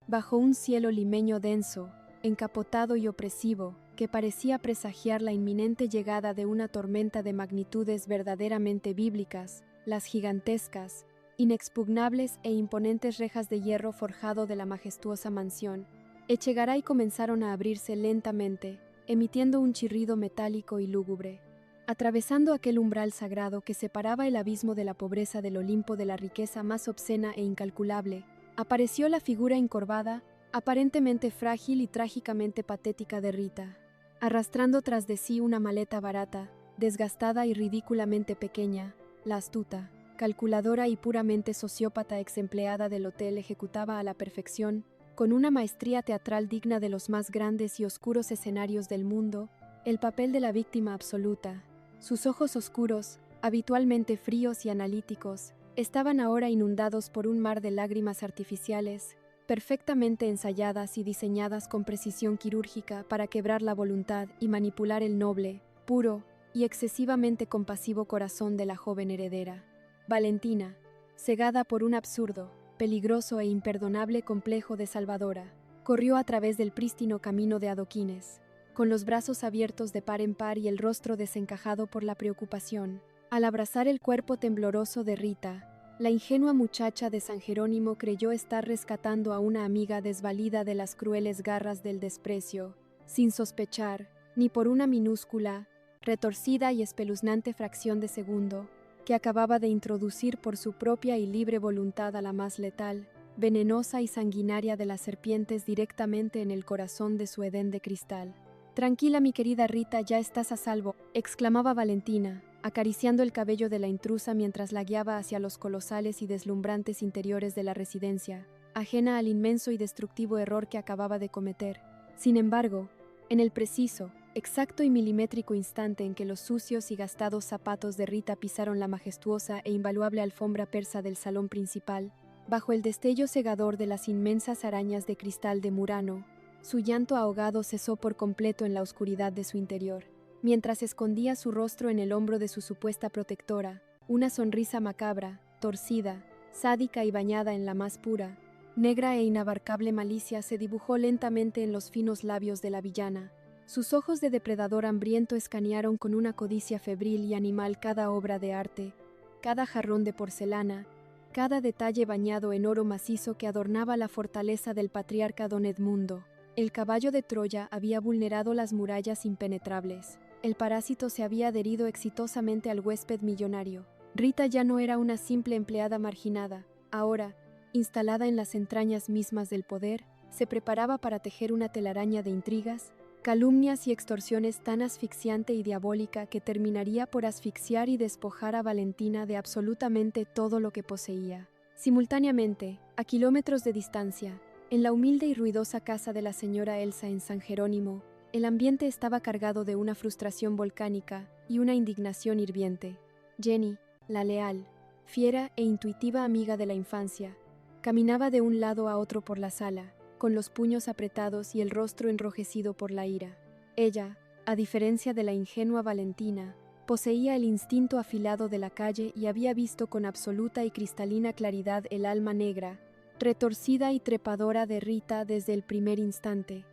bajo un cielo limeño denso, encapotado y opresivo, que parecía presagiar la inminente llegada de una tormenta de magnitudes verdaderamente bíblicas, las gigantescas, inexpugnables e imponentes rejas de hierro forjado de la majestuosa mansión Echegaray comenzaron a abrirse lentamente, emitiendo un chirrido metálico y lúgubre. Atravesando aquel umbral sagrado que separaba el abismo de la pobreza del Olimpo de la riqueza más obscena e incalculable, apareció la figura encorvada, aparentemente frágil y trágicamente patética de Rita, arrastrando tras de sí una maleta barata, desgastada y ridículamente pequeña. La astuta, calculadora y puramente sociópata exempleada del hotel ejecutaba a la perfección, con una maestría teatral digna de los más grandes y oscuros escenarios del mundo, el papel de la víctima absoluta. Sus ojos oscuros, habitualmente fríos y analíticos, estaban ahora inundados por un mar de lágrimas artificiales, perfectamente ensayadas y diseñadas con precisión quirúrgica para quebrar la voluntad y manipular el noble, puro y excesivamente compasivo corazón de la joven heredera. Valentina, cegada por un absurdo, peligroso e imperdonable complejo de salvadora, corrió a través del prístino camino de adoquines, con los brazos abiertos de par en par y el rostro desencajado por la preocupación. Al abrazar el cuerpo tembloroso de Rita, la ingenua muchacha de San Jerónimo creyó estar rescatando a una amiga desvalida de las crueles garras del desprecio, sin sospechar, ni por una minúscula, retorcida y espeluznante fracción de segundo, que acababa de introducir por su propia y libre voluntad a la más letal, venenosa y sanguinaria de las serpientes directamente en el corazón de su Edén de cristal. «Tranquila, mi querida Rita, ya estás a salvo», exclamaba Valentina, acariciando el cabello de la intrusa mientras la guiaba hacia los colosales y deslumbrantes interiores de la residencia, ajena al inmenso y destructivo error que acababa de cometer. Sin embargo, en el preciso, exacto y milimétrico instante en que los sucios y gastados zapatos de Rita pisaron la majestuosa e invaluable alfombra persa del salón principal, bajo el destello cegador de las inmensas arañas de cristal de Murano, su llanto ahogado cesó por completo en la oscuridad de su interior. Mientras escondía su rostro en el hombro de su supuesta protectora, una sonrisa macabra, torcida, sádica y bañada en la más pura, negra e inabarcable malicia se dibujó lentamente en los finos labios de la villana. Sus ojos de depredador hambriento escanearon con una codicia febril y animal cada obra de arte, cada jarrón de porcelana, cada detalle bañado en oro macizo que adornaba la fortaleza del patriarca don Edmundo. El caballo de Troya había vulnerado las murallas impenetrables. El parásito se había adherido exitosamente al huésped millonario. Rita ya no era una simple empleada marginada. Ahora, instalada en las entrañas mismas del poder, se preparaba para tejer una telaraña de intrigas, calumnias y extorsiones tan asfixiante y diabólica que terminaría por asfixiar y despojar a Valentina de absolutamente todo lo que poseía. Simultáneamente, a kilómetros de distancia, en la humilde y ruidosa casa de la señora Elsa en San Jerónimo, el ambiente estaba cargado de una frustración volcánica y una indignación hirviente. Jenny, la leal, fiera e intuitiva amiga de la infancia, caminaba de un lado a otro por la sala, con los puños apretados y el rostro enrojecido por la ira. Ella, a diferencia de la ingenua Valentina, poseía el instinto afilado de la calle y había visto con absoluta y cristalina claridad el alma negra, retorcida y trepadora de Rita desde el primer instante.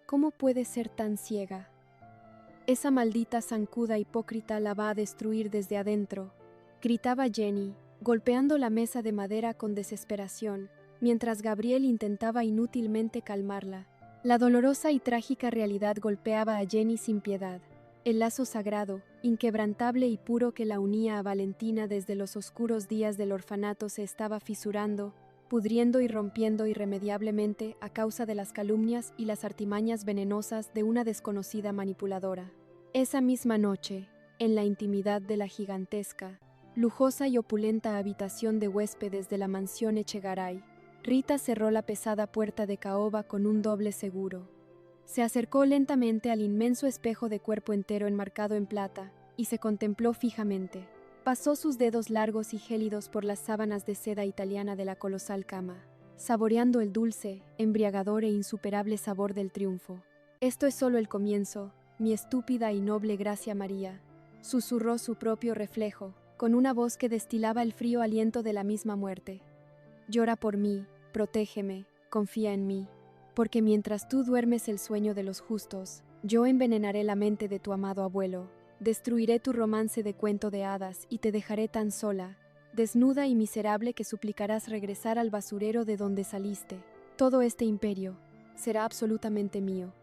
¿Cómo puede ser tan ciega? Esa maldita zancuda hipócrita la va a destruir desde adentro, gritaba Jenny, golpeando la mesa de madera con desesperación, mientras Gabriel intentaba inútilmente calmarla. La dolorosa y trágica realidad golpeaba a Jenny sin piedad. El lazo sagrado, inquebrantable y puro que la unía a Valentina desde los oscuros días del orfanato se estaba fisurando, pudriendo y rompiendo irremediablemente a causa de las calumnias y las artimañas venenosas de una desconocida manipuladora. Esa misma noche, en la intimidad de la gigantesca, lujosa y opulenta habitación de huéspedes de la mansión Echegaray, Rita cerró la pesada puerta de caoba con un doble seguro. Se acercó lentamente al inmenso espejo de cuerpo entero enmarcado en plata y se contempló fijamente. Pasó sus dedos largos y gélidos por las sábanas de seda italiana de la colosal cama, saboreando el dulce, embriagador e insuperable sabor del triunfo. «Esto es solo el comienzo, mi estúpida y noble Gracia María», susurró su propio reflejo, con una voz que destilaba el frío aliento de la misma muerte. «Llora por mí, protégeme, confía en mí. Porque mientras tú duermes el sueño de los justos, yo envenenaré la mente de tu amado abuelo. Destruiré tu romance de cuento de hadas y te dejaré tan sola, desnuda y miserable que suplicarás regresar al basurero de donde saliste. Todo este imperio será absolutamente mío.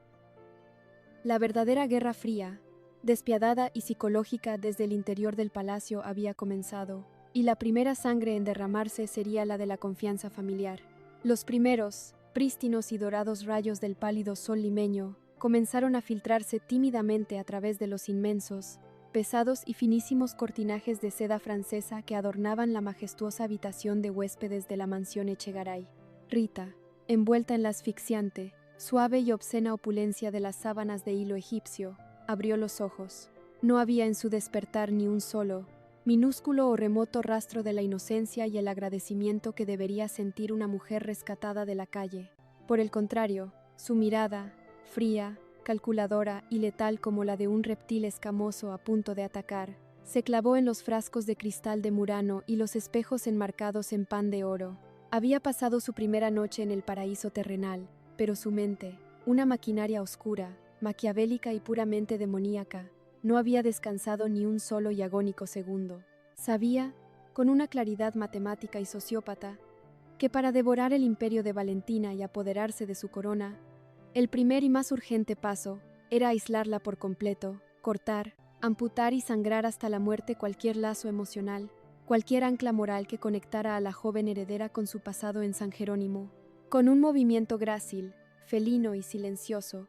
La verdadera Guerra Fría, despiadada y psicológica desde el interior del palacio había comenzado, y la primera sangre en derramarse sería la de la confianza familiar. Los primeros, prístinos y dorados rayos del pálido sol limeño comenzaron a filtrarse tímidamente a través de los inmensos, pesados y finísimos cortinajes de seda francesa que adornaban la majestuosa habitación de huéspedes de la mansión Echegaray. Rita, envuelta en la asfixiante, suave y obscena opulencia de las sábanas de hilo egipcio, abrió los ojos. No había en su despertar ni un solo, minúsculo o remoto rastro de la inocencia y el agradecimiento que debería sentir una mujer rescatada de la calle. Por el contrario, su mirada, fría, calculadora y letal como la de un reptil escamoso a punto de atacar, se clavó en los frascos de cristal de Murano y los espejos enmarcados en pan de oro. Había pasado su primera noche en el paraíso terrenal, pero su mente, una maquinaria oscura, maquiavélica y puramente demoníaca, no había descansado ni un solo y agónico segundo. Sabía, con una claridad matemática y sociópata, que para devorar el imperio de Valentina y apoderarse de su corona, el primer y más urgente paso era aislarla por completo, cortar, amputar y sangrar hasta la muerte cualquier lazo emocional, cualquier ancla moral que conectara a la joven heredera con su pasado en San Jerónimo. Con un movimiento grácil, felino y silencioso,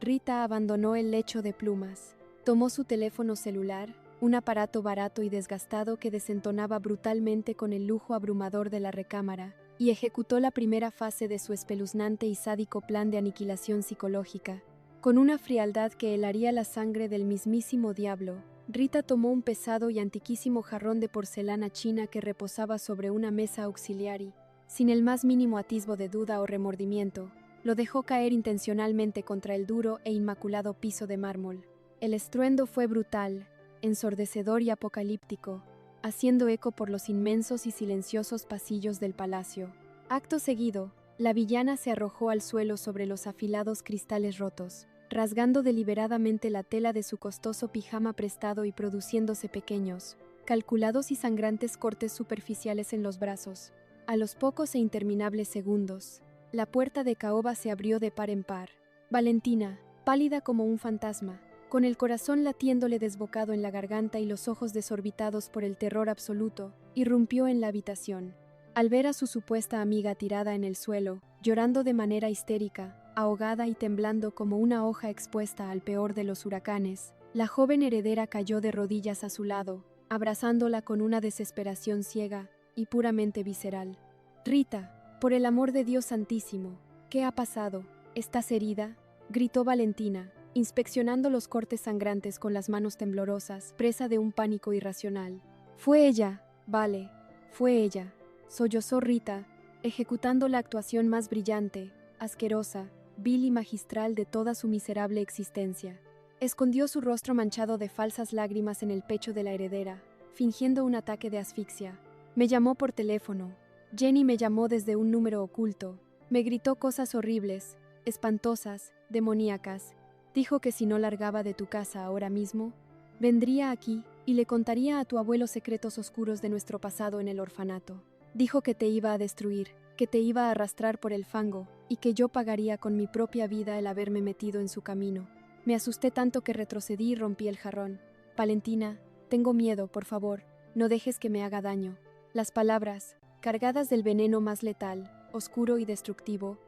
Rita abandonó el lecho de plumas, tomó su teléfono celular, un aparato barato y desgastado que desentonaba brutalmente con el lujo abrumador de la recámara, y ejecutó la primera fase de su espeluznante y sádico plan de aniquilación psicológica. Con una frialdad que helaría la sangre del mismísimo diablo, Rita tomó un pesado y antiquísimo jarrón de porcelana china que reposaba sobre una mesa auxiliar y, sin el más mínimo atisbo de duda o remordimiento, lo dejó caer intencionalmente contra el duro e inmaculado piso de mármol. El estruendo fue brutal, ensordecedor y apocalíptico, haciendo eco por los inmensos y silenciosos pasillos del palacio. Acto seguido, la villana se arrojó al suelo sobre los afilados cristales rotos, rasgando deliberadamente la tela de su costoso pijama prestado y produciéndose pequeños, calculados y sangrantes cortes superficiales en los brazos. A los pocos e interminables segundos, la puerta de caoba se abrió de par en par. Valentina, pálida como un fantasma, con el corazón latiéndole desbocado en la garganta y los ojos desorbitados por el terror absoluto, irrumpió en la habitación. Al ver a su supuesta amiga tirada en el suelo, llorando de manera histérica, ahogada y temblando como una hoja expuesta al peor de los huracanes, la joven heredera cayó de rodillas a su lado, abrazándola con una desesperación ciega y puramente visceral. «Rita, por el amor de Dios Santísimo, ¿qué ha pasado? ¿Estás herida?», gritó Valentina, inspeccionando los cortes sangrantes con las manos temblorosas, presa de un pánico irracional. «Fue ella, vale, fue ella», sollozó Rita, ejecutando la actuación más brillante, asquerosa, vil y magistral de toda su miserable existencia. Escondió su rostro manchado de falsas lágrimas en el pecho de la heredera, fingiendo un ataque de asfixia. «Me llamó por teléfono. Jenny me llamó desde un número oculto. Me gritó cosas horribles, espantosas, demoníacas. Dijo que si no largaba de tu casa ahora mismo, vendría aquí y le contaría a tu abuelo secretos oscuros de nuestro pasado en el orfanato. Dijo que te iba a destruir, que te iba a arrastrar por el fango y que yo pagaría con mi propia vida el haberme metido en su camino». Me asusté tanto que retrocedí y rompí el jarrón. «Valentina, tengo miedo, por favor, no dejes que me haga daño». Las palabras, cargadas del veneno más letal, oscuro y destructivo,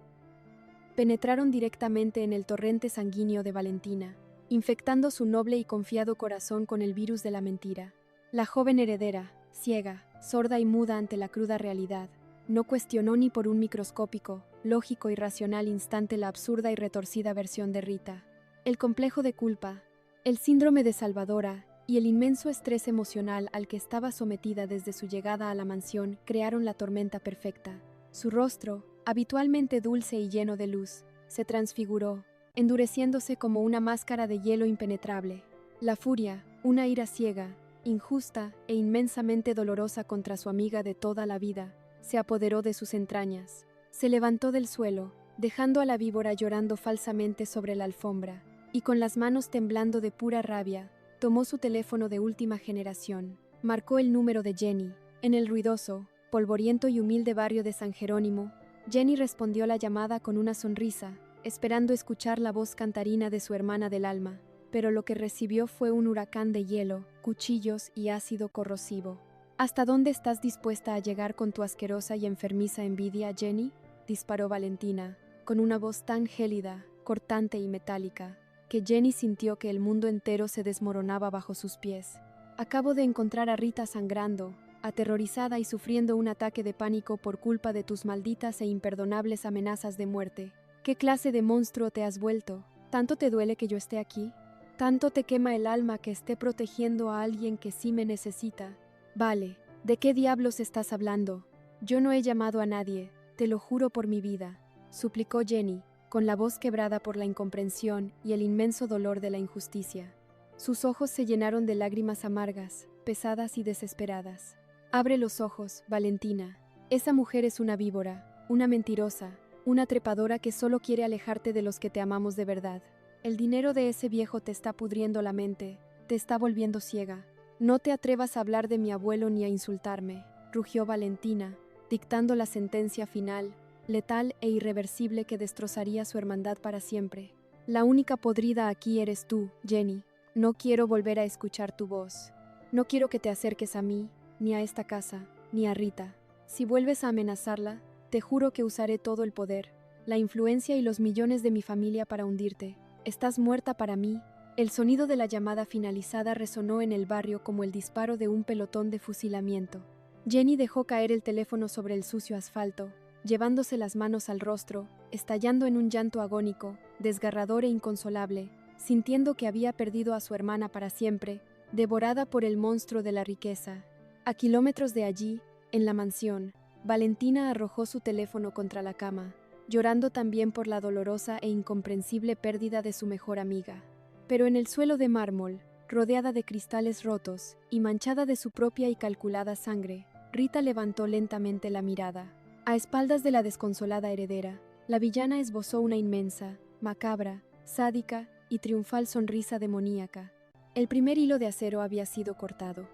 penetraron directamente en el torrente sanguíneo de Valentina, infectando su noble y confiado corazón con el virus de la mentira. La joven heredera, ciega, sorda y muda ante la cruda realidad, no cuestionó ni por un microscópico, lógico y racional instante la absurda y retorcida versión de Rita. El complejo de culpa, el síndrome de Salvadora y el inmenso estrés emocional al que estaba sometida desde su llegada a la mansión crearon la tormenta perfecta. Su rostro, habitualmente dulce y lleno de luz, se transfiguró, endureciéndose como una máscara de hielo impenetrable. La furia, una ira ciega, injusta e inmensamente dolorosa contra su amiga de toda la vida, se apoderó de sus entrañas. Se levantó del suelo, dejando a la víbora llorando falsamente sobre la alfombra, y con las manos temblando de pura rabia, tomó su teléfono de última generación. Marcó el número de Jenny. En el ruidoso, polvoriento y humilde barrio de San Jerónimo, Jenny respondió la llamada con una sonrisa, esperando escuchar la voz cantarina de su hermana del alma, pero lo que recibió fue un huracán de hielo, cuchillos y ácido corrosivo. ¿Hasta dónde estás dispuesta a llegar con tu asquerosa y enfermiza envidia, Jenny?, disparó Valentina, con una voz tan gélida, cortante y metálica, que Jenny sintió que el mundo entero se desmoronaba bajo sus pies. Acabo de encontrar a Rita sangrando, aterrorizada y sufriendo un ataque de pánico por culpa de tus malditas e imperdonables amenazas de muerte. ¿Qué clase de monstruo te has vuelto? ¿Tanto te duele que yo esté aquí? ¿Tanto te quema el alma que esté protegiendo a alguien que sí me necesita? Vale, ¿de qué diablos estás hablando? Yo no he llamado a nadie, te lo juro por mi vida, suplicó Jenny, con la voz quebrada por la incomprensión y el inmenso dolor de la injusticia. Sus ojos se llenaron de lágrimas amargas, pesadas y desesperadas. Abre los ojos, Valentina. Esa mujer es una víbora, una mentirosa, una trepadora que solo quiere alejarte de los que te amamos de verdad. El dinero de ese viejo te está pudriendo la mente, te está volviendo ciega. No te atrevas a hablar de mi abuelo ni a insultarme, rugió Valentina, dictando la sentencia final, letal e irreversible que destrozaría su hermandad para siempre. La única podrida aquí eres tú, Jenny. No quiero volver a escuchar tu voz. No quiero que te acerques a mí, ni a esta casa, ni a Rita. Si vuelves a amenazarla, te juro que usaré todo el poder, la influencia y los millones de mi familia para hundirte. Estás muerta para mí. El sonido de la llamada finalizada resonó en el barrio como el disparo de un pelotón de fusilamiento. Jenny dejó caer el teléfono sobre el sucio asfalto, llevándose las manos al rostro, estallando en un llanto agónico, desgarrador e inconsolable, sintiendo que había perdido a su hermana para siempre, devorada por el monstruo de la riqueza. A kilómetros de allí, en la mansión, Valentina arrojó su teléfono contra la cama, llorando también por la dolorosa e incomprensible pérdida de su mejor amiga. Pero en el suelo de mármol, rodeada de cristales rotos y manchada de su propia y calculada sangre, Rita levantó lentamente la mirada. A espaldas de la desconsolada heredera, la villana esbozó una inmensa, macabra, sádica y triunfal sonrisa demoníaca. El primer hilo de acero había sido cortado.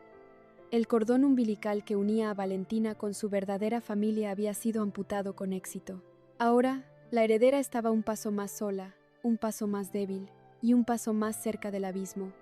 El cordón umbilical que unía a Valentina con su verdadera familia había sido amputado con éxito. Ahora, la heredera estaba un paso más sola, un paso más débil y un paso más cerca del abismo.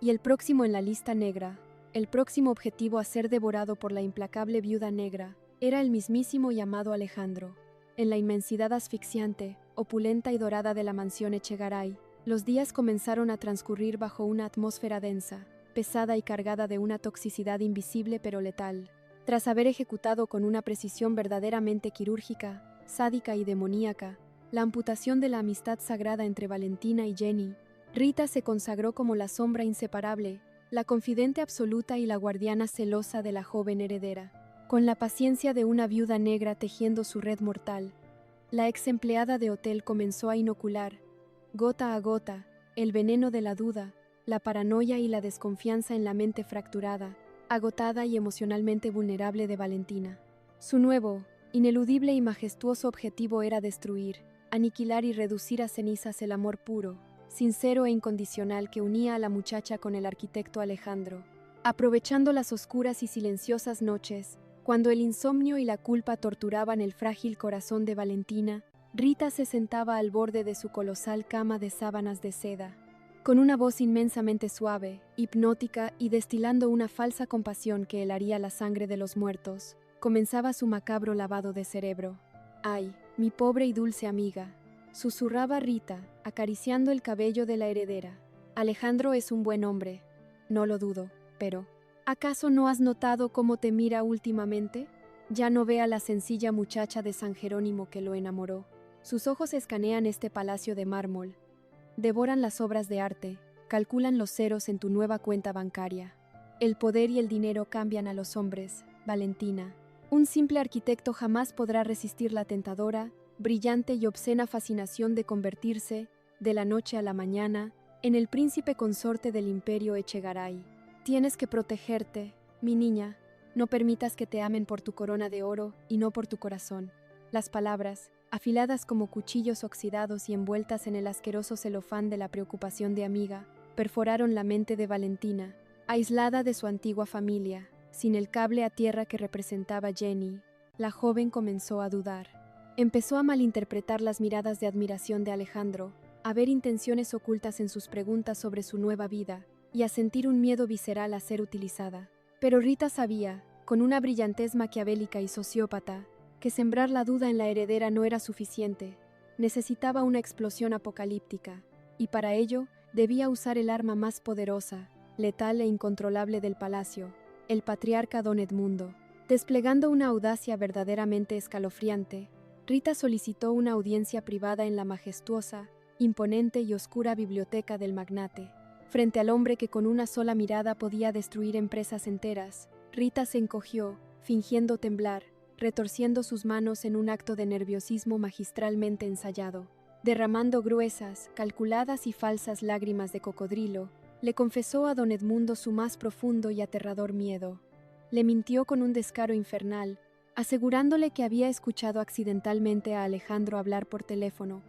Y el próximo en la lista negra, el próximo objetivo a ser devorado por la implacable viuda negra, era el mismísimo y amado Alejandro. En la inmensidad asfixiante, opulenta y dorada de la mansión Echegaray, los días comenzaron a transcurrir bajo una atmósfera densa, pesada y cargada de una toxicidad invisible pero letal. Tras haber ejecutado con una precisión verdaderamente quirúrgica, sádica y demoníaca, la amputación de la amistad sagrada entre Valentina y Jenny, Rita se consagró como la sombra inseparable, la confidente absoluta y la guardiana celosa de la joven heredera. Con la paciencia de una viuda negra tejiendo su red mortal, la ex empleada de hotel comenzó a inocular, gota a gota, el veneno de la duda, la paranoia y la desconfianza en la mente fracturada, agotada y emocionalmente vulnerable de Valentina. Su nuevo, ineludible y majestuoso objetivo era destruir, aniquilar y reducir a cenizas el amor puro, sincero e incondicional que unía a la muchacha con el arquitecto Alejandro. Aprovechando las oscuras y silenciosas noches, cuando el insomnio y la culpa torturaban el frágil corazón de Valentina, Rita se sentaba al borde de su colosal cama de sábanas de seda. Con una voz inmensamente suave, hipnótica y destilando una falsa compasión que helaría la sangre de los muertos, comenzaba su macabro lavado de cerebro. «Ay, mi pobre y dulce amiga», susurraba Rita, acariciando el cabello de la heredera. «Alejandro es un buen hombre, no lo dudo, pero ¿acaso no has notado cómo te mira últimamente? Ya no ve a la sencilla muchacha de San Jerónimo que lo enamoró. Sus ojos escanean este palacio de mármol, devoran las obras de arte, calculan los ceros en tu nueva cuenta bancaria. El poder y el dinero cambian a los hombres, Valentina. Un simple arquitecto jamás podrá resistir la tentadora, brillante y obscena fascinación de convertirse, de la noche a la mañana, en el príncipe consorte del imperio Echegaray. Tienes que protegerte, mi niña. No permitas que te amen por tu corona de oro y no por tu corazón. Las palabras, afiladas como cuchillos oxidados y envueltas en el asqueroso celofán de la preocupación de amiga, perforaron la mente de Valentina, aislada de su antigua familia, sin el cable a tierra que representaba Jenny. La joven comenzó a dudar. Empezó a malinterpretar las miradas de admiración de Alejandro, a ver intenciones ocultas en sus preguntas sobre su nueva vida, y a sentir un miedo visceral a ser utilizada. Pero Rita sabía, con una brillantez maquiavélica y sociópata, que sembrar la duda en la heredera no era suficiente. Necesitaba una explosión apocalíptica, y para ello debía usar el arma más poderosa, letal e incontrolable del palacio, el patriarca don Edmundo. Desplegando una audacia verdaderamente escalofriante, Rita solicitó una audiencia privada en la majestuosa, imponente y oscura biblioteca del magnate. Frente al hombre que con una sola mirada podía destruir empresas enteras, Rita se encogió, fingiendo temblar, retorciendo sus manos en un acto de nerviosismo magistralmente ensayado. Derramando gruesas, calculadas y falsas lágrimas de cocodrilo, le confesó a don Edmundo su más profundo y aterrador miedo. Le mintió con un descaro infernal, asegurándole que había escuchado accidentalmente a Alejandro hablar por teléfono,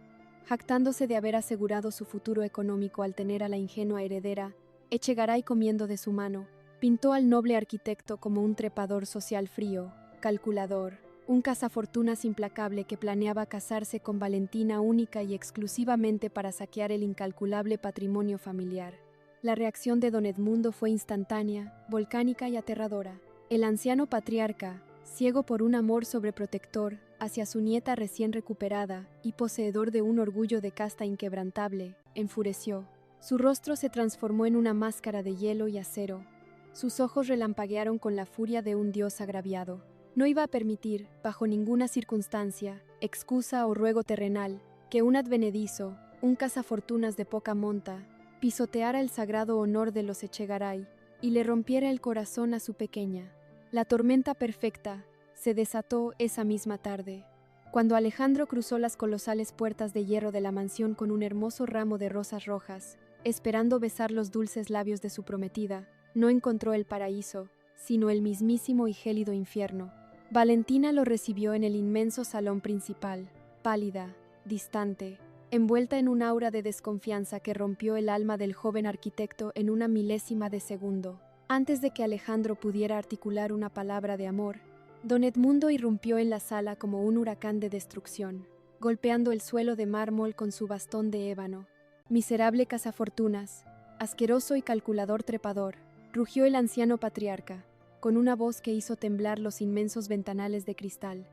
jactándose de haber asegurado su futuro económico al tener a la ingenua heredera, Echegaray comiendo de su mano. Pintó al noble arquitecto como un trepador social frío, calculador, un cazafortunas implacable que planeaba casarse con Valentina única y exclusivamente para saquear el incalculable patrimonio familiar. La reacción de don Edmundo fue instantánea, volcánica y aterradora. El anciano patriarca, ciego por un amor sobreprotector hacia su nieta recién recuperada y poseedor de un orgullo de casta inquebrantable, enfureció. Su rostro se transformó en una máscara de hielo y acero. Sus ojos relampaguearon con la furia de un dios agraviado. No iba a permitir, bajo ninguna circunstancia, excusa o ruego terrenal, que un advenedizo, un cazafortunas de poca monta, pisoteara el sagrado honor de los Echegaray y le rompiera el corazón a su pequeña. La tormenta perfecta se desató esa misma tarde, cuando Alejandro cruzó las colosales puertas de hierro de la mansión con un hermoso ramo de rosas rojas, esperando besar los dulces labios de su prometida. No encontró el paraíso, sino el mismísimo y gélido infierno. Valentina lo recibió en el inmenso salón principal, pálida, distante, envuelta en un aura de desconfianza que rompió el alma del joven arquitecto en una milésima de segundo. Antes de que Alejandro pudiera articular una palabra de amor, don Edmundo irrumpió en la sala como un huracán de destrucción, golpeando el suelo de mármol con su bastón de ébano. Miserable cazafortunas, asqueroso y calculador trepador, rugió el anciano patriarca, con una voz que hizo temblar los inmensos ventanales de cristal.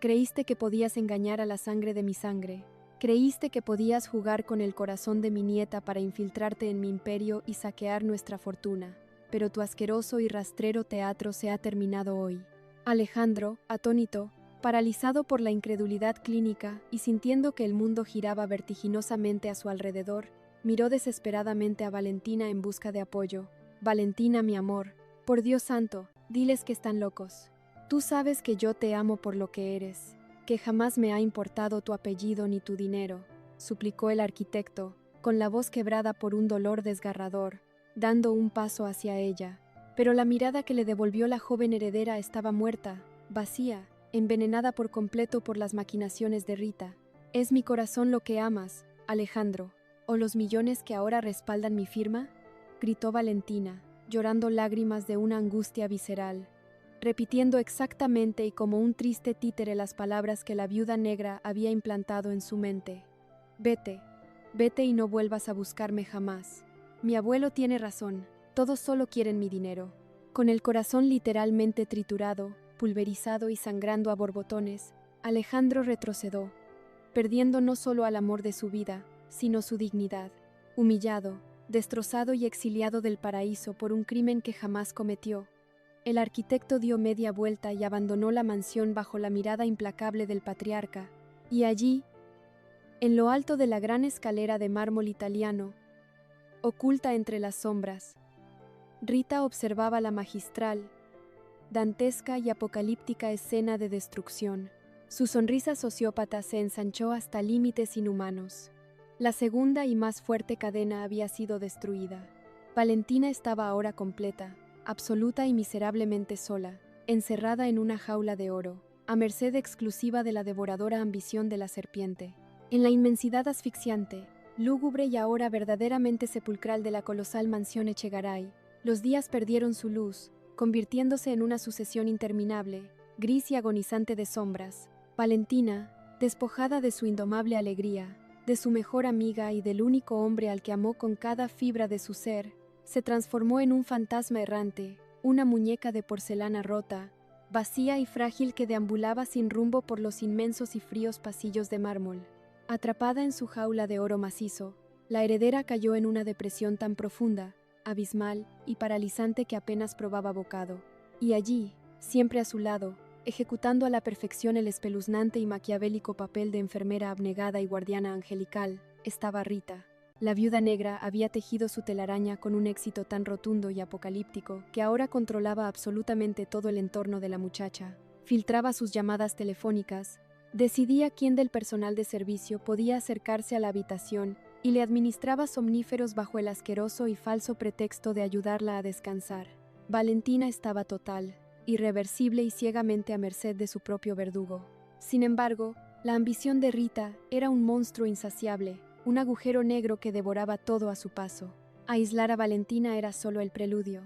Creíste que podías engañar a la sangre de mi sangre. Creíste que podías jugar con el corazón de mi nieta para infiltrarte en mi imperio y saquear nuestra fortuna. Pero tu asqueroso y rastrero teatro se ha terminado hoy. Alejandro, atónito, paralizado por la incredulidad clínica y sintiendo que el mundo giraba vertiginosamente a su alrededor, miró desesperadamente a Valentina en busca de apoyo. Valentina, mi amor, por Dios santo, diles que están locos. Tú sabes que yo te amo por lo que eres, que jamás me ha importado tu apellido ni tu dinero, suplicó el arquitecto, con la voz quebrada por un dolor desgarrador, dando un paso hacia ella. Pero la mirada que le devolvió la joven heredera estaba muerta, vacía, envenenada por completo por las maquinaciones de Rita. ¿Es mi corazón lo que amas, Alejandro, o los millones que ahora respaldan mi firma?, gritó Valentina, llorando lágrimas de una angustia visceral, repitiendo exactamente y como un triste títere las palabras que la viuda negra había implantado en su mente. Vete, vete y no vuelvas a buscarme jamás. Mi abuelo tiene razón, todos solo quieren mi dinero. Con el corazón literalmente triturado, pulverizado y sangrando a borbotones, Alejandro retrocedió, perdiendo no solo al amor de su vida, sino su dignidad. Humillado, destrozado y exiliado del paraíso por un crimen que jamás cometió, el arquitecto dio media vuelta y abandonó la mansión bajo la mirada implacable del patriarca, y allí, en lo alto de la gran escalera de mármol italiano, oculta entre las sombras, Rita observaba la magistral, dantesca y apocalíptica escena de destrucción. Su sonrisa sociópata se ensanchó hasta límites inhumanos. La segunda y más fuerte cadena había sido destruida. Valentina estaba ahora completa, absoluta y miserablemente sola, encerrada en una jaula de oro. a merced exclusiva de la devoradora ambición de la serpiente. En la inmensidad asfixiante, lúgubre y ahora verdaderamente sepulcral de la colosal mansión Echegaray, los días perdieron su luz, convirtiéndose en una sucesión interminable, gris y agonizante de sombras. Valentina, despojada de su indomable alegría, de su mejor amiga y del único hombre al que amó con cada fibra de su ser, se transformó en un fantasma errante, una muñeca de porcelana rota, vacía y frágil que deambulaba sin rumbo por los inmensos y fríos pasillos de mármol. Atrapada en su jaula de oro macizo, la heredera cayó en una depresión tan profunda, abismal y paralizante que apenas probaba bocado. Y allí, siempre a su lado, ejecutando a la perfección el espeluznante y maquiavélico papel de enfermera abnegada y guardiana angelical, estaba Rita. La viuda negra había tejido su telaraña con un éxito tan rotundo y apocalíptico que ahora controlaba absolutamente todo el entorno de la muchacha. Filtraba sus llamadas telefónicas, decidía quién del personal de servicio podía acercarse a la habitación y le administraba somníferos bajo el asqueroso y falso pretexto de ayudarla a descansar. Valentina estaba total, irreversible y ciegamente a merced de su propio verdugo. Sin embargo, la ambición de Rita era un monstruo insaciable, un agujero negro que devoraba todo a su paso. Aislar a Valentina era solo el preludio.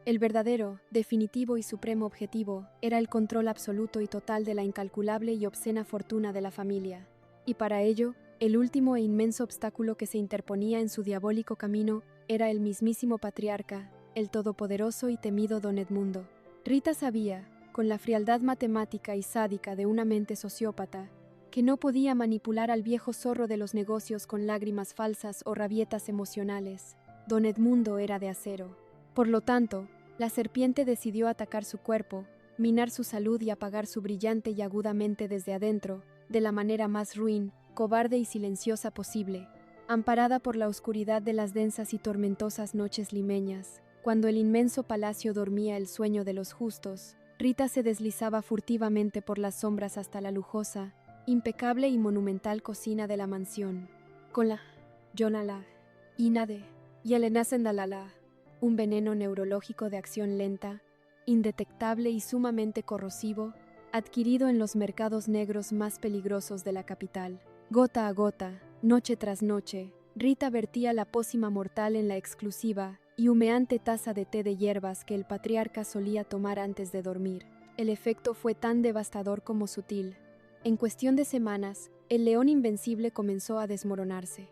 El verdadero, definitivo y supremo objetivo era el control absoluto y total de la incalculable y obscena fortuna de la familia. Y para ello, el último e inmenso obstáculo que se interponía en su diabólico camino era el mismísimo patriarca, el todopoderoso y temido don Edmundo. Rita sabía, con la frialdad matemática y sádica de una mente sociópata, que no podía manipular al viejo zorro de los negocios con lágrimas falsas o rabietas emocionales. Don Edmundo era de acero. Por lo tanto, la serpiente decidió atacar su cuerpo, minar su salud y apagar su brillante y agudamente desde adentro, de la manera más ruin, cobarde y silenciosa posible, amparada por la oscuridad de las densas y tormentosas noches limeñas. Cuando el inmenso palacio dormía el sueño de los justos, Rita se deslizaba furtivamente por las sombras hasta la lujosa, impecable y monumental cocina de la mansión. Con la Jonala, Inade y Elenasendalala, un veneno neurológico de acción lenta, indetectable y sumamente corrosivo, adquirido en los mercados negros más peligrosos de la capital. Gota a gota, noche tras noche, Rita vertía la pócima mortal en la exclusiva y humeante taza de té de hierbas que el patriarca solía tomar antes de dormir. El efecto fue tan devastador como sutil. En cuestión de semanas, el león invencible comenzó a desmoronarse.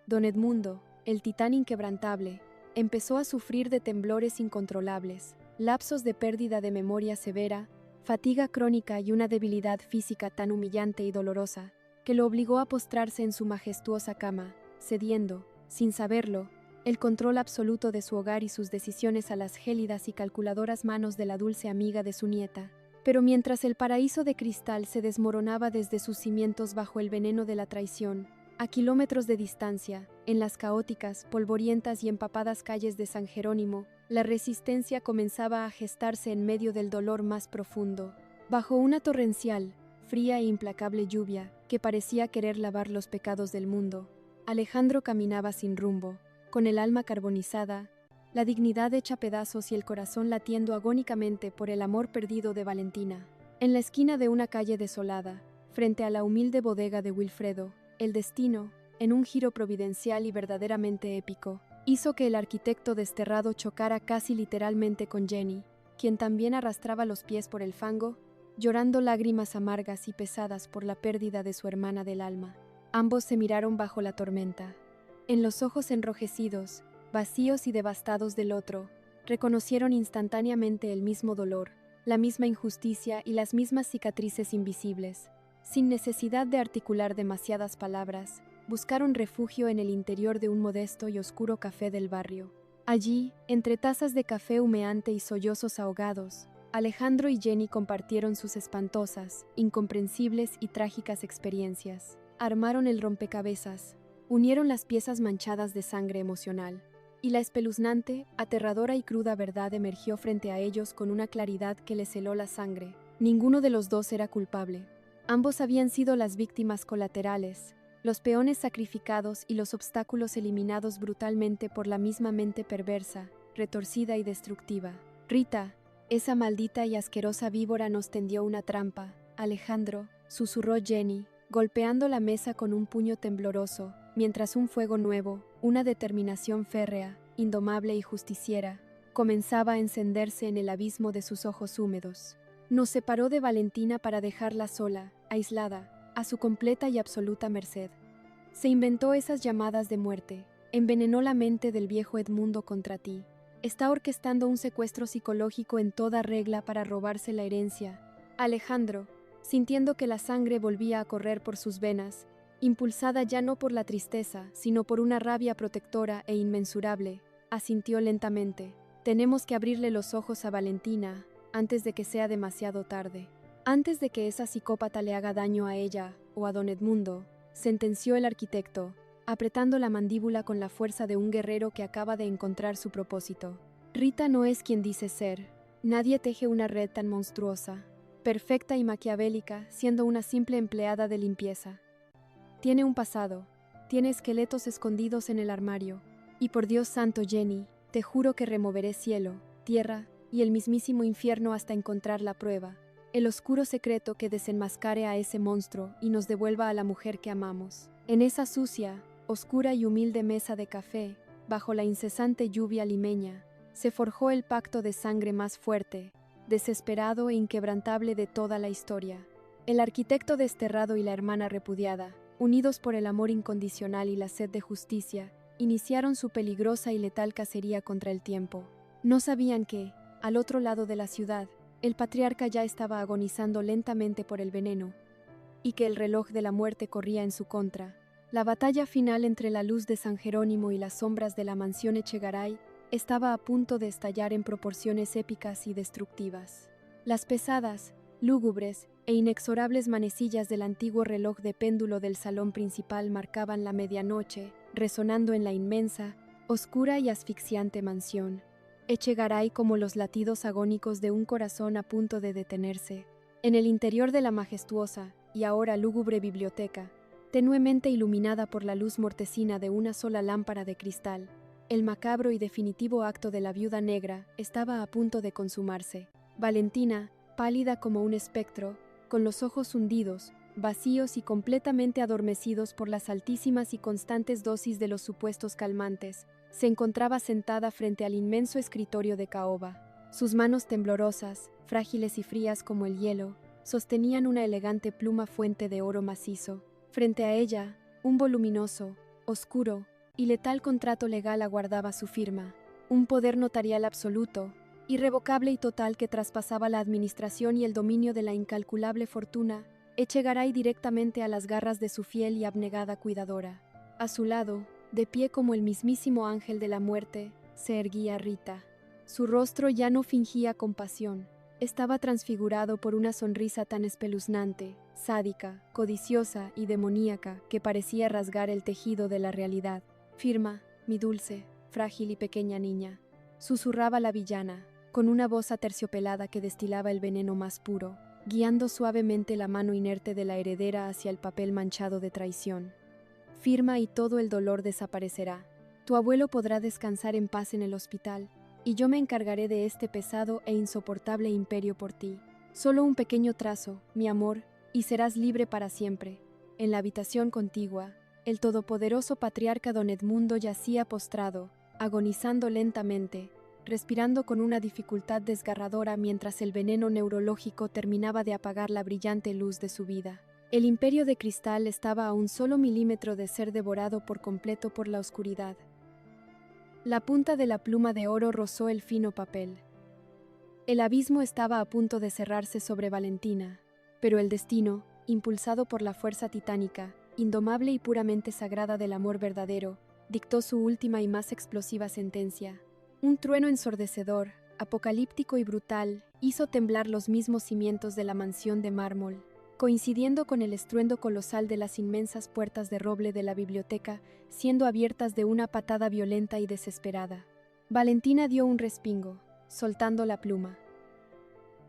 Don Edmundo, el titán inquebrantable, empezó a sufrir de temblores incontrolables, lapsos de pérdida de memoria severa, fatiga crónica y una debilidad física tan humillante y dolorosa, que lo obligó a postrarse en su majestuosa cama, cediendo, sin saberlo, el control absoluto de su hogar y sus decisiones a las gélidas y calculadoras manos de la dulce amiga de su nieta. Pero mientras el paraíso de cristal se desmoronaba desde sus cimientos bajo el veneno de la traición, a kilómetros de distancia, en las caóticas, polvorientas y empapadas calles de San Jerónimo, la resistencia comenzaba a gestarse en medio del dolor más profundo. Bajo una torrencial, fría e implacable lluvia que parecía querer lavar los pecados del mundo, Alejandro caminaba sin rumbo, con el alma carbonizada, la dignidad hecha pedazos y el corazón latiendo agónicamente por el amor perdido de Valentina. En la esquina de una calle desolada, frente a la humilde bodega de Wilfredo, el destino, en un giro providencial y verdaderamente épico, hizo que el arquitecto desterrado chocara casi literalmente con Jenny, quien también arrastraba los pies por el fango, llorando lágrimas amargas y pesadas por la pérdida de su hermana del alma. Ambos se miraron bajo la tormenta. En los ojos enrojecidos, vacíos y devastados del otro, reconocieron instantáneamente el mismo dolor, la misma injusticia y las mismas cicatrices invisibles. Sin necesidad de articular demasiadas palabras, buscaron refugio en el interior de un modesto y oscuro café del barrio. Allí, entre tazas de café humeante y sollozos ahogados, Alejandro y Jenny compartieron sus espantosas, incomprensibles y trágicas experiencias. Armaron el rompecabezas, unieron las piezas manchadas de sangre emocional, y la espeluznante, aterradora y cruda verdad emergió frente a ellos con una claridad que les heló la sangre. Ninguno de los dos era culpable. Ambos habían sido las víctimas colaterales, los peones sacrificados y los obstáculos eliminados brutalmente por la misma mente perversa, retorcida y destructiva. Rita, Esa maldita y asquerosa víbora nos tendió una trampa, Alejandro, susurró Jenny, golpeando la mesa con un puño tembloroso, mientras un fuego nuevo, una determinación férrea, indomable y justiciera, comenzaba a encenderse en el abismo de sus ojos húmedos. Nos separó de Valentina para dejarla sola, aislada, a su completa y absoluta merced. Se inventó esas llamadas de muerte, envenenó la mente del viejo Edmundo contra ti. Está orquestando un secuestro psicológico en toda regla para robarse la herencia. Alejandro, sintiendo que la sangre volvía a correr por sus venas, impulsada ya no por la tristeza, sino por una rabia protectora e inmensurable, asintió lentamente. Tenemos que abrirle los ojos a Valentina, antes de que sea demasiado tarde. Antes de que esa psicópata le haga daño a ella o a don Edmundo, sentenció el arquitecto, apretando la mandíbula con la fuerza de un guerrero que acaba de encontrar su propósito. Rita no es quien dice ser. Nadie teje una red tan monstruosa, perfecta y maquiavélica, siendo una simple empleada de limpieza. Tiene un pasado, tiene esqueletos escondidos en el armario, y por Dios santo, Jenny, te juro que removeré cielo, tierra y el mismísimo infierno hasta encontrar la prueba, el oscuro secreto que desenmascare a ese monstruo y nos devuelva a la mujer que amamos. En esa sucia, oscura y humilde mesa de café, bajo la incesante lluvia limeña, se forjó el pacto de sangre más fuerte, desesperado e inquebrantable de toda la historia. El arquitecto desterrado y la hermana repudiada, unidos por el amor incondicional y la sed de justicia, iniciaron su peligrosa y letal cacería contra el tiempo. No sabían que, al otro lado de la ciudad, el patriarca ya estaba agonizando lentamente por el veneno, y que el reloj de la muerte corría en su contra. La batalla final entre la luz de San Jerónimo y las sombras de la mansión Echegaray estaba a punto de estallar en proporciones épicas y destructivas. Las pesadas, lúgubres e inexorables manecillas del antiguo reloj de péndulo del salón principal marcaban la medianoche, resonando en la inmensa, oscura y asfixiante mansión. Echegaray como los latidos agónicos de un corazón a punto de detenerse. En el interior de la majestuosa y ahora lúgubre biblioteca, tenuemente iluminada por la luz mortecina de una sola lámpara de cristal, el macabro y definitivo acto de la viuda negra estaba a punto de consumarse. Valentina, pálida como un espectro, con los ojos hundidos, vacíos y completamente adormecidos por las altísimas y constantes dosis de los supuestos calmantes, se encontraba sentada frente al inmenso escritorio de caoba. Sus manos temblorosas, frágiles y frías como el hielo, sostenían una elegante pluma fuente de oro macizo. Frente a ella, un voluminoso, oscuro y letal contrato legal aguardaba su firma, un poder notarial absoluto, irrevocable y total que traspasaba la administración y el dominio de la incalculable fortuna, Echegaray directamente a las garras de su fiel y abnegada cuidadora. A su lado, de pie como el mismísimo ángel de la muerte, se erguía Rita. Su rostro ya no fingía compasión, estaba transfigurado por una sonrisa tan espeluznante, sádica, codiciosa y demoníaca que parecía rasgar el tejido de la realidad. «Firma, mi dulce, frágil y pequeña niña», susurraba la villana, con una voz aterciopelada que destilaba el veneno más puro, guiando suavemente la mano inerte de la heredera hacia el papel manchado de traición. «Firma y todo el dolor desaparecerá. Tu abuelo podrá descansar en paz en el hospital, y yo me encargaré de este pesado e insoportable imperio por ti. Solo un pequeño trazo, mi amor, y serás libre para siempre». En la habitación contigua, el todopoderoso patriarca don Edmundo yacía postrado, agonizando lentamente, respirando con una dificultad desgarradora mientras el veneno neurológico terminaba de apagar la brillante luz de su vida. El imperio de cristal estaba a un solo milímetro de ser devorado por completo por la oscuridad. La punta de la pluma de oro rozó el fino papel. El abismo estaba a punto de cerrarse sobre Valentina, pero el destino, impulsado por la fuerza titánica, indomable y puramente sagrada del amor verdadero, dictó su última y más explosiva sentencia. Un trueno ensordecedor, apocalíptico y brutal, hizo temblar los mismos cimientos de la mansión de mármol, coincidiendo con el estruendo colosal de las inmensas puertas de roble de la biblioteca, siendo abiertas de una patada violenta y desesperada. Valentina dio un respingo, soltando la pluma.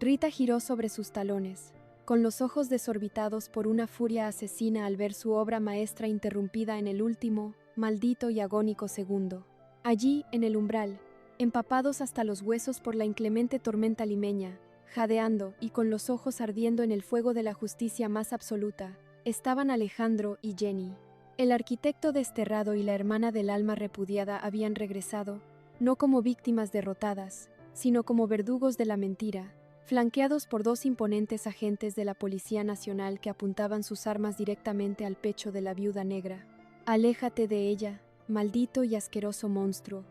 Rita giró sobre sus talones, con los ojos desorbitados por una furia asesina al ver su obra maestra interrumpida en el último, maldito y agónico segundo. Allí, en el umbral, empapados hasta los huesos por la inclemente tormenta limeña, jadeando y con los ojos ardiendo en el fuego de la justicia más absoluta, estaban Alejandro y Jenny. El arquitecto desterrado y la hermana del alma repudiada habían regresado, no como víctimas derrotadas, sino como verdugos de la mentira, flanqueados por dos imponentes agentes de la Policía Nacional que apuntaban sus armas directamente al pecho de la viuda negra. «Aléjate de ella, maldito y asqueroso monstruo»,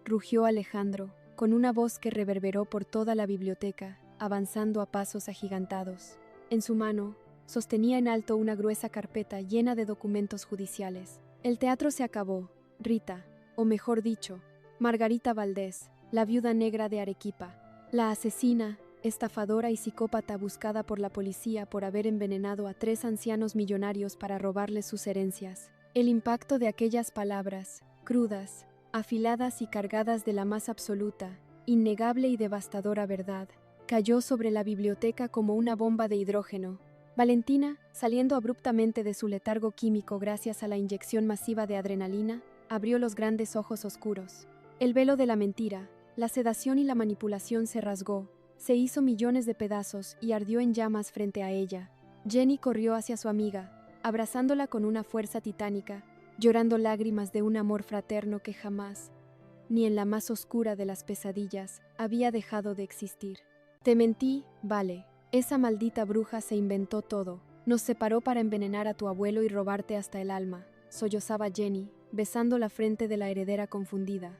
rugió Alejandro, con una voz que reverberó por toda la biblioteca, avanzando a pasos agigantados. En su mano, sostenía en alto una gruesa carpeta llena de documentos judiciales. El teatro se acabó. Rita, o mejor dicho, Margarita Valdés, la viuda negra de Arequipa, la asesina, estafadora y psicópata buscada por la policía por haber envenenado a 3 ancianos millonarios para robarles sus herencias. El impacto de aquellas palabras, crudas, afiladas y cargadas de la más absoluta, innegable y devastadora verdad, cayó sobre la biblioteca como una bomba de hidrógeno. Valentina, saliendo abruptamente de su letargo químico gracias a la inyección masiva de adrenalina, abrió los grandes ojos oscuros. El velo de la mentira, la sedación y la manipulación se rasgó, se hizo millones de pedazos y ardió en llamas frente a ella. Jenny corrió hacia su amiga, abrazándola con una fuerza titánica, llorando lágrimas de un amor fraterno que jamás, ni en la más oscura de las pesadillas, había dejado de existir. «Te mentí, Vale. Esa maldita bruja se inventó todo. Nos separó para envenenar a tu abuelo y robarte hasta el alma», sollozaba Jenny, besando la frente de la heredera confundida.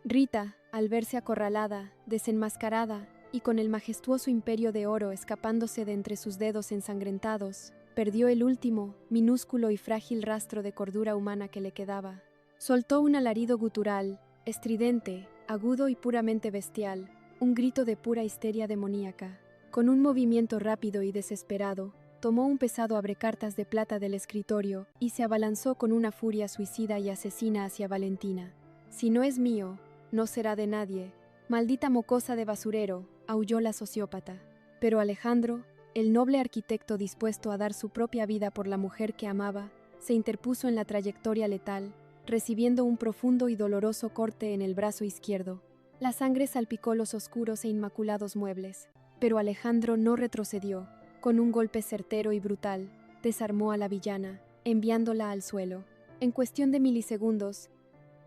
Rita, al verse acorralada, desenmascarada y con el majestuoso imperio de oro escapándose de entre sus dedos ensangrentados, perdió el último, minúsculo y frágil rastro de cordura humana que le quedaba. Soltó un alarido gutural, estridente, agudo y puramente bestial, un grito de pura histeria demoníaca. Con un movimiento rápido y desesperado, tomó un pesado abrecartas de plata del escritorio y se abalanzó con una furia suicida y asesina hacia Valentina. «Si no es mío, no será de nadie. Maldita mocosa de basurero», aulló la sociópata. Pero Alejandro, el noble arquitecto dispuesto a dar su propia vida por la mujer que amaba, se interpuso en la trayectoria letal, recibiendo un profundo y doloroso corte en el brazo izquierdo. La sangre salpicó los oscuros e inmaculados muebles, pero Alejandro no retrocedió. Con un golpe certero y brutal, desarmó a la villana, enviándola al suelo. En cuestión de milisegundos,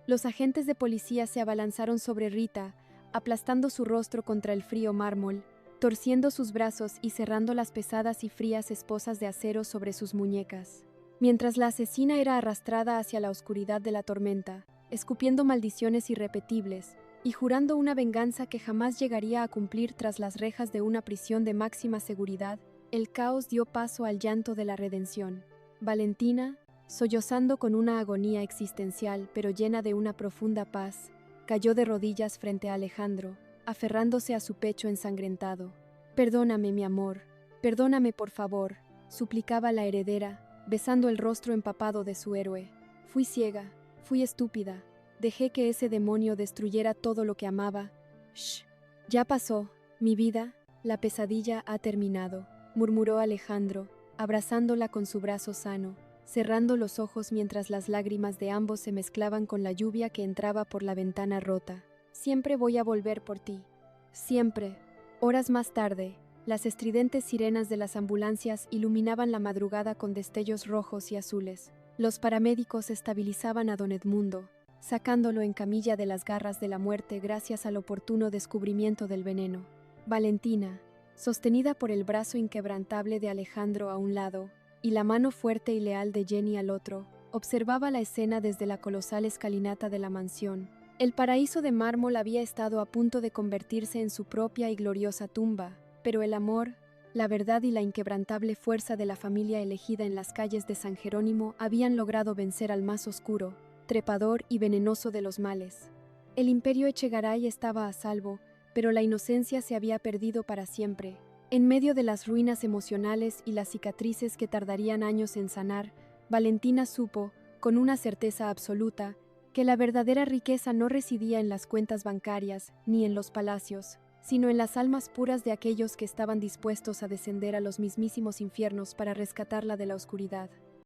los agentes de policía se abalanzaron sobre Rita, aplastando su rostro contra el frío mármol, torciendo sus brazos y cerrando las pesadas y frías esposas de acero sobre sus muñecas. Mientras la asesina era arrastrada hacia la oscuridad de la tormenta, escupiendo maldiciones irrepetibles y jurando una venganza que jamás llegaría a cumplir tras las rejas de una prisión de máxima seguridad, el caos dio paso al llanto de la redención. Valentina, sollozando con una agonía existencial pero llena de una profunda paz, cayó de rodillas frente a Alejandro, aferrándose a su pecho ensangrentado. «Perdóname, mi amor, perdóname por favor», suplicaba la heredera, besando el rostro empapado de su héroe. «Fui ciega, fui estúpida, dejé que ese demonio destruyera todo lo que amaba. Shh, ya pasó, mi vida, la pesadilla ha terminado», murmuró Alejandro, abrazándola con su brazo sano, cerrando los ojos mientras las lágrimas de ambos se mezclaban con la lluvia que entraba por la ventana rota. «Siempre voy a volver por ti. Siempre». Horas más tarde, las estridentes sirenas de las ambulancias iluminaban la madrugada con destellos rojos y azules. Los paramédicos estabilizaban a don Edmundo, sacándolo en camilla de las garras de la muerte gracias al oportuno descubrimiento del veneno. Valentina, sostenida por el brazo inquebrantable de Alejandro a un lado y la mano fuerte y leal de Jenny al otro, observaba la escena desde la colosal escalinata de la mansión. El paraíso de mármol había estado a punto de convertirse en su propia y gloriosa tumba, pero el amor, la verdad y la inquebrantable fuerza de la familia elegida en las calles de San Jerónimo habían logrado vencer al más oscuro, trepador y venenoso de los males. El imperio Echegaray estaba a salvo, pero la inocencia se había perdido para siempre. En medio de las ruinas emocionales y las cicatrices que tardarían años en sanar, Valentina supo, con una certeza absoluta, que la verdadera riqueza no residía en las cuentas bancarias ni en los palacios, sino en las almas puras de aquellos que estaban dispuestos a descender a los mismísimos infiernos para rescatarla de la oscuridad.